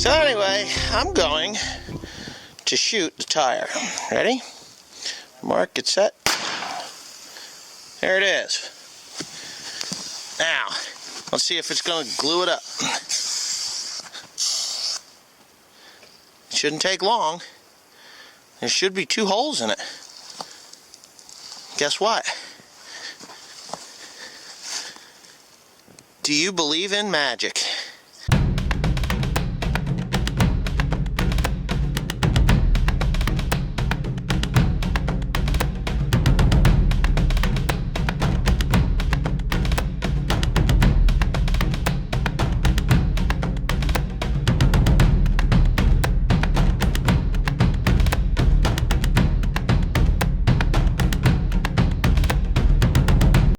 So anyway, I'm going to shoot the tire. Ready? Mark, get set. There it is. Now, let's see if it's going to glue it up. Shouldn't take long. There should be 2 holes in it. Guess what? Do you believe in magic?